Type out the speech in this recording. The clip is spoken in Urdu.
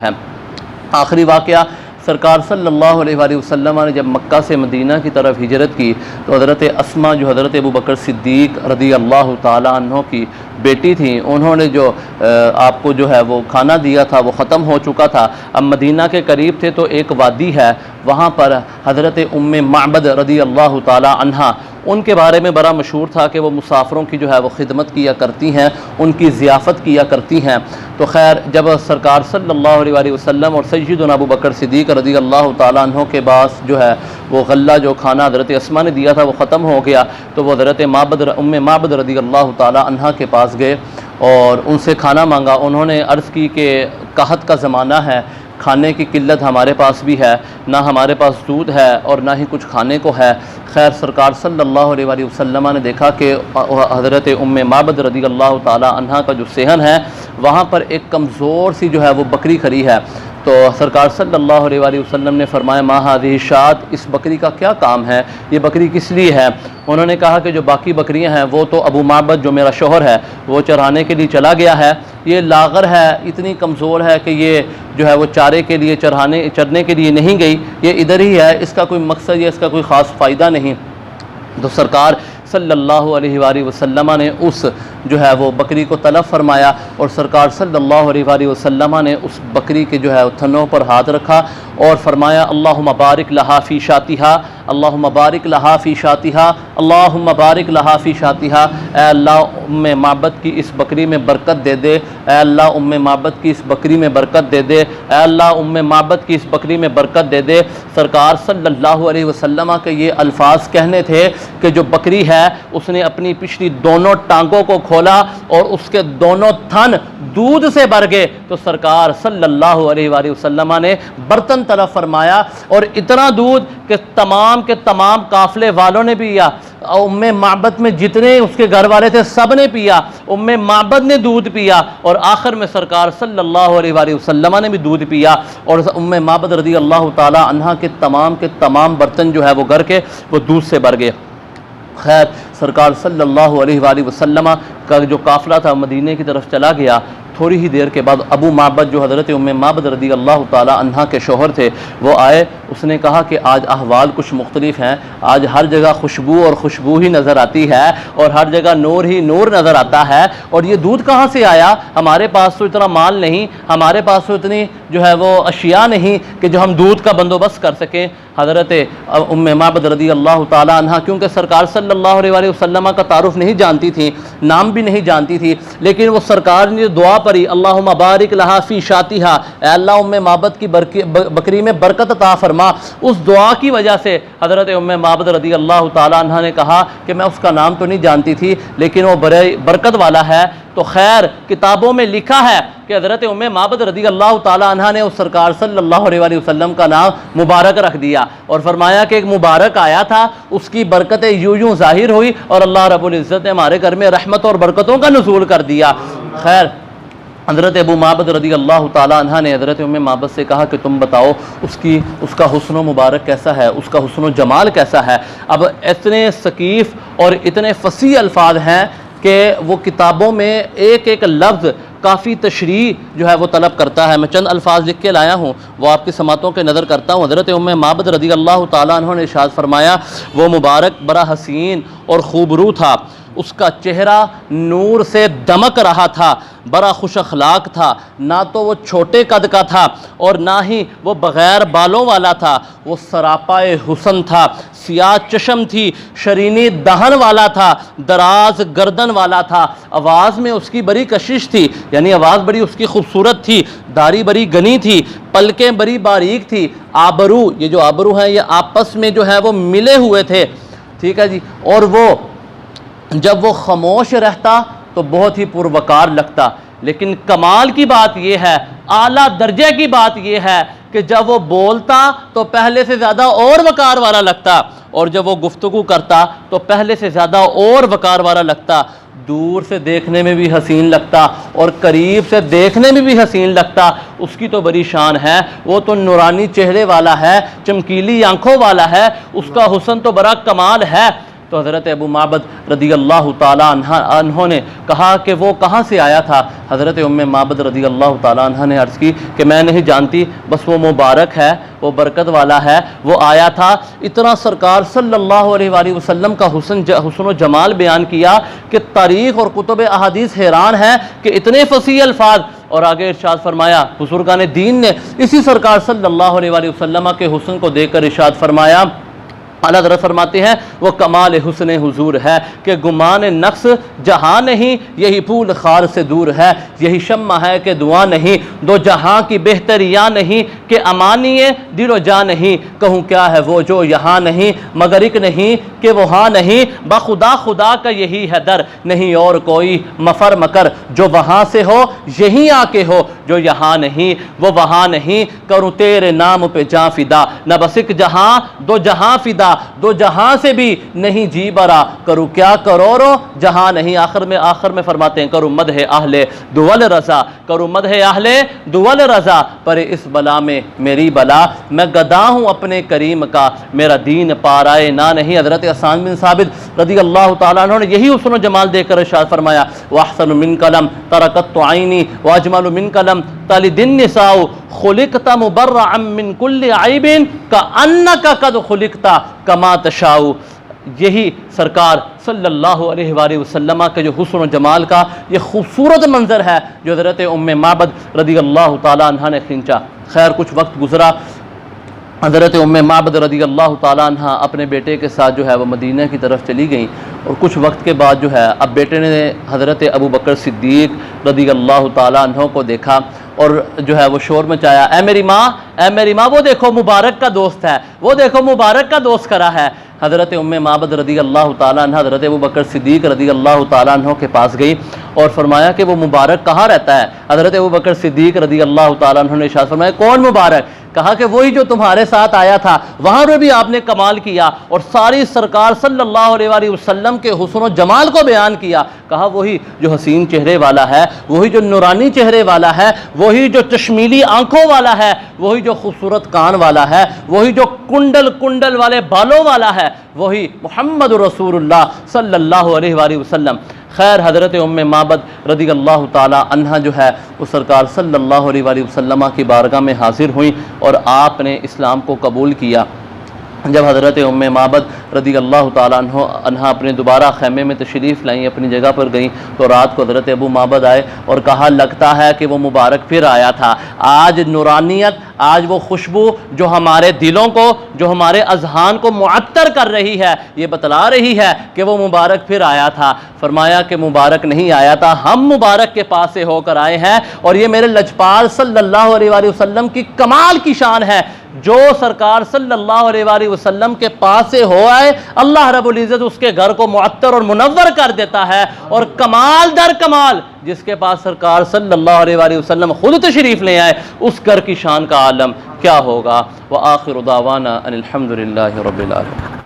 ہے۔ آخری واقعہ سرکار صلی اللہ علیہ وآلہ وسلم نے جب مکہ سے مدینہ کی طرف ہجرت کی تو حضرت اسما جو حضرت ابوبکر صدیق رضی اللہ تعالیٰ عنہ کی بیٹی تھیں، انہوں نے جو آپ کو جو ہے وہ کھانا دیا تھا وہ ختم ہو چکا تھا۔ اب مدینہ کے قریب تھے تو ایک وادی ہے، وہاں پر حضرت ام معبد رضی اللہ تعالیٰ عنہ، ان کے بارے میں بڑا مشہور تھا کہ وہ مسافروں کی جو ہے وہ خدمت کیا کرتی ہیں، ان کی ضیافت کیا کرتی ہیں۔ تو خیر جب سرکار صلی اللہ علیہ وآلہ وسلم اور سیدنا ابوبکر صدیق رضی اللہ تعالیٰ عنہ کے پاس جو ہے وہ غلہ جو کھانا حضرت اسما نے دیا تھا وہ ختم ہو گیا، تو وہ حضرت ام معبد رضی اللہ تعالیٰ عنہ کے پاس گئے اور ان سے کھانا مانگا۔ انہوں نے عرض کی کہ قحط کا زمانہ ہے، کھانے کی قلت ہمارے پاس بھی ہے، نہ ہمارے پاس دودھ ہے اور نہ ہی کچھ کھانے کو ہے۔ خیر سرکار صلی اللہ علیہ وآلہ وسلم نے دیکھا کہ حضرت ام معبد رضی اللہ تعالیٰ عنہ کا جو صحن ہے وہاں پر ایک کمزور سی جو ہے وہ بکری کھڑی ہے، تو سرکار صلی اللہ علیہ وآلہ وسلم نے فرمایا ما ہذہ الشاۃ، اس بکری کا کیا کام ہے، یہ بکری کس لیے ہے؟ انہوں نے کہا کہ جو باقی بکریاں ہیں وہ تو ابو معبد جو میرا شوہر ہے وہ چرانے کے لیے چلا گیا ہے، یہ لاغر ہے، اتنی کمزور ہے کہ یہ جو ہے وہ چارے کے لیے چرنے کے لیے نہیں گئی، یہ ادھر ہی ہے، اس کا کوئی مقصد یا اس کا کوئی خاص فائدہ نہیں۔ تو سرکار صلی اللہ علیہ وآلہ وسلم نے اس جو ہے وہ بکری کو طلب فرمایا اور سرکار صلی اللہ علیہ وآلہ وسلم نے اس بکری کے جو ہے تھنوں پر ہاتھ رکھا اور فرمایا اللہم بارک لہا فی شاتہا، اللہم بارک لہا فی شاتہا، اللہم بارک لہا فی شاتہا، اے اللہ ام معبد کی اس بکری میں برکت دے دے، اے اللہ ام معبد کی اس بکری میں برکت دے دے، اے اللہ ام معبد کی اس بکری میں برکت دے دے۔ سرکار صلی اللہ علیہ وسلم کے یہ الفاظ کہنے تھے کہ جو بکری ہے اس نے اپنی پچھلی دونوں ٹانگوں کو کھولا اور اس کے دونوں تھن دودھ سے بھر گئے، تو سرکار صلی اللہ علیہ وآلہ وسلم نے برتن طرف فرمایا اور اتنا دودھ کہ تمام کے تمام قافلے والوں نے پیا، ام معبد میں جتنے اس کے گھر والے تھے سب نے پیا، ام معبد نے دودھ پیا اور آخر میں سرکار صلی اللہ علیہ وآلہ وسلم نے بھی دودھ پیا اور ام معبد رضی اللہ تعالی عنہ کے تمام برتن جو ہے وہ گھر کے وہ دودھ سے بھر گئے۔ خیر سرکار صلی اللہ علیہ وآلہ وسلم کا جو قافلہ تھا مدینے کی طرف چلا گیا۔ تھوڑی ہی دیر کے بعد ابو معبد جو حضرت ام معبد رضی اللہ تعالی عنہ کے شوہر تھے وہ آئے، اس نے کہا کہ آج احوال کچھ مختلف ہیں، آج ہر جگہ خوشبو اور خوشبو ہی نظر آتی ہے اور ہر جگہ نور ہی نور نظر آتا ہے، اور یہ دودھ کہاں سے آیا؟ ہمارے پاس تو اتنا مال نہیں، ہمارے پاس تو اتنی جو ہے وہ اشیاء نہیں کہ جو ہم دودھ کا بندوبست کر سکیں۔ حضرت ام معبد رضی اللہ تعالی عنہ کیونکہ سرکار صلی اللہ علیہ وآلہ وسلم کا تعارف نہیں جانتی تھی، نام بھی نہیں جانتی تھی، لیکن وہ سرکار نے دعا پڑھی اللہم بارک لہا فی شاتہا، اے اللہ ام معبد کی بکری میں برکت عطا فرما، اس دعا کی وجہ سے حضرت ام معبد رضی اللہ تعالی عنہ نے کہا کہ میں اس کا نام تو نہیں جانتی تھی لیکن وہ بڑے برکت والا ہے۔ تو خیر کتابوں میں لکھا ہے کہ حضرت ام معبد رضی اللہ تعالی عنہ نے اس سرکار صلی اللہ علیہ وآلہ وسلم کا نام مبارک رکھ دیا اور فرمایا کہ ایک مبارک آیا تھا، اس کی برکتیں یوں ظاہر ہوئی اور اللہ رب العزت نے ہمارے گھر میں رحمت اور برکتوں کا نزول کر دیا۔ خیر حضرت ابو معبد رضی اللہ تعالی عنہ نے حضرت ام معبد سے کہا کہ تم بتاؤ اس کا حسن و مبارک کیسا ہے، اس کا حسن و جمال کیسا ہے۔ اب اتنے ثقیف اور اتنے فصیح الفاظ ہیں کہ وہ کتابوں میں ایک ایک لفظ کافی تشریح جو ہے وہ طلب کرتا ہے۔ میں چند الفاظ لکھ کے لایا ہوں، وہ آپ کی سماعتوں کے نظر کرتا ہوں۔ حضرت ام معبد رضی اللہ تعالیٰ عنہ نے ارشاد فرمایا وہ مبارک بڑا حسین اور خوبرو تھا، اس کا چہرہ نور سے دمک رہا تھا، بڑا خوش اخلاق تھا، نہ تو وہ چھوٹے قد کا تھا اور نہ ہی وہ بغیر بالوں والا تھا، وہ سراپائے حسن تھا، سیاہ چشم تھی، شرینی دہن والا تھا، دراز گردن والا تھا، آواز میں اس کی بڑی کشش تھی، یعنی آواز بڑی اس کی خوبصورت تھی، داڑھی بڑی گھنی تھی، پلکیں بڑی باریک تھی، آبرو، یہ جو آبرو ہیں یہ آپس میں جو ہے وہ ملے ہوئے تھے، ٹھیک ہے جی، اور وہ جب وہ خاموش رہتا تو بہت ہی پروقار لگتا، لیکن کمال کی بات یہ ہے، اعلیٰ درجے کی بات یہ ہے کہ جب وہ بولتا تو پہلے سے زیادہ اور وقار والا لگتا اور جب وہ گفتگو کرتا تو پہلے سے زیادہ اور وقار والا لگتا، دور سے دیکھنے میں بھی حسین لگتا اور قریب سے دیکھنے میں بھی حسین لگتا۔ اس کی تو بڑی شان ہے، وہ تو نورانی چہرے والا ہے، چمکیلی آنکھوں والا ہے، اس کا حسن تو بڑا کمال ہے۔ تو حضرت ابو معبد رضی اللہ تعالیٰ عنہ نے کہا کہ وہ کہاں سے آیا تھا؟ حضرت ام معبد رضی اللہ تعالیٰ عنہ نے عرض کی کہ میں نہیں جانتی، بس وہ مبارک ہے، وہ برکت والا ہے، وہ آیا تھا۔ اتنا سرکار صلی اللہ علیہ وآلہ وسلم کا حسن و جمال بیان کیا کہ تاریخ اور کتب احادیث حیران ہے کہ اتنے فصیح الفاظ، اور آگے ارشاد فرمایا بزرگان دین نے اسی سرکار صلی اللہ علیہ وآلہ وسلم کے حسن کو دیکھ کر ارشاد فرمایا، اعلیٰ حضرت فرماتے ہیں وہ کمال حسن حضور ہے کہ گمان نقص جہاں نہیں، یہی پھول خار سے دور ہے، یہی شمع ہے کہ دعا نہیں، دو جہاں کی بہتریاں نہیں کہ امانی دل و جاں نہیں، کہوں کیا ہے وہ جو یہاں نہیں، مگر ایک نہیں کہ وہاں نہیں، بخدا خدا کا یہی ہے در، نہیں اور کوئی مفر مکر، جو وہاں سے ہو یہیں آ کے ہو، جو یہاں نہیں وہ وہاں نہیں، کروں تیرے نام پہ جاں فدا، نہ بس ایک جہاں دو جہاں فدا، دو جہاں سے بھی نہیں جی برا، کروں کیا کروڑوں جہاں نہیں۔ آخر میں فرماتے ہیں کروں مدح اہل دول رضا، کروں مدح اہل دول رضا، پر اس بلا میں میری بلا، میں گدا ہوں اپنے کریم کا، میرا دین پارائے نہ نہیں۔ حضرت حسان بن ثابت رضی اللہ تعالیٰ عنہ نے یہی حسن و جمال دیکھ کر ارشاد فرمایا وَأَحْسَنُ مِنْكَ لَمْ تَرَكَتْ عَيْنِي وَأَجْمَلُ مِنْكَ لَمْ تَلِدِ النِّسَاءُ خُلِقْتَ مُبَرَّعًا مِنْ كُلِّ عَيْبٍ كَأَنَّكَ قَدْ خُلِقْتَ كَمَا تَشَاءُ۔ یہی سرکار صلی اللہ علیہ وآلہ وسلم کے جو حسن و جمال کا یہ خوبصورت منظر ہے جو حضرت ام معبد رضی اللہ تعالیٰ عنہ نے کھینچا۔ خیر کچھ وقت گزرا، حضرت ام معبد رضی اللہ تعالیٰ عنہ اپنے بیٹے کے ساتھ جو ہے وہ مدینہ کی طرف چلی گئیں، اور کچھ وقت کے بعد جو ہے اب بیٹے نے حضرت ابو بکر صدیق رضی اللہ تعالیٰ عنہ کو دیکھا اور جو ہے وہ شور مچایا، اے میری ماں وہ دیکھو مبارک کا دوست ہے، وہ دیکھو مبارک کا دوست کرا ہے۔ حضرت ام معبد رضی اللہ تعالیٰ عنہ حضرت ابو بکر صدیق رضی اللہ تعالیٰ عنہ کے پاس گئی اور فرمایا کہ وہ مبارک کہاں رہتا ہے؟ حضرت ابو بکر صدیق رضی اللہ تعالیٰ عنہ نے ارشاد فرمایا کون مبارک؟ کہا کہ وہی جو تمہارے ساتھ آیا تھا، وہاں پر بھی آپ نے کمال کیا اور ساری سرکار صلی اللہ علیہ وآلہ وسلم کے حسن و جمال کو بیان کیا۔ کہا وہی جو حسین چہرے والا ہے، وہی جو نورانی چہرے والا ہے، وہی جو چشمیلی آنکھوں والا ہے، وہی جو خوبصورت کان والا ہے، وہی جو کنڈل والے بالوں والا ہے، وہی محمد رسول اللہ صلی اللہ علیہ وآلہ وسلم۔ خیر حضرت ام معبد رضی اللہ تعالی عنہ جو ہے وہ سرکار صلی اللہ علیہ وآلہ وسلم کی بارگاہ میں حاضر ہوئیں اور آپ نے اسلام کو قبول کیا۔ جب حضرت ام معبد رضی اللہ تعالیٰ عنہ اپنے دوبارہ خیمے میں تشریف لائیں، اپنی جگہ پر گئیں، تو رات کو حضرت ابو معبد آئے اور کہا لگتا ہے کہ وہ مبارک پھر آیا تھا، آج نورانیت، آج وہ خوشبو جو ہمارے دلوں کو، جو ہمارے اذہان کو معطر کر رہی ہے، یہ بتلا رہی ہے کہ وہ مبارک پھر آیا تھا۔ فرمایا کہ مبارک نہیں آیا تھا، ہم مبارک کے پاس سے ہو کر آئے ہیں، اور یہ میرے لجپال صلی اللہ علیہ وآلہ وسلم کی کمال کی شان ہے، جو سرکار صلی اللہ علیہ وآلہ وسلم کے پاس سے ہو آئے اللہ رب العزت اس کے گھر کو معطر اور منور کر دیتا ہے، اور کمال در کمال جس کے پاس سرکار صلی اللہ علیہ وآلہ وسلم خود تشریف لے آئے اس گھر کی شان کا عالم کیا ہوگا۔ وآخر دعوانا ان الحمد للہ رب العالمین۔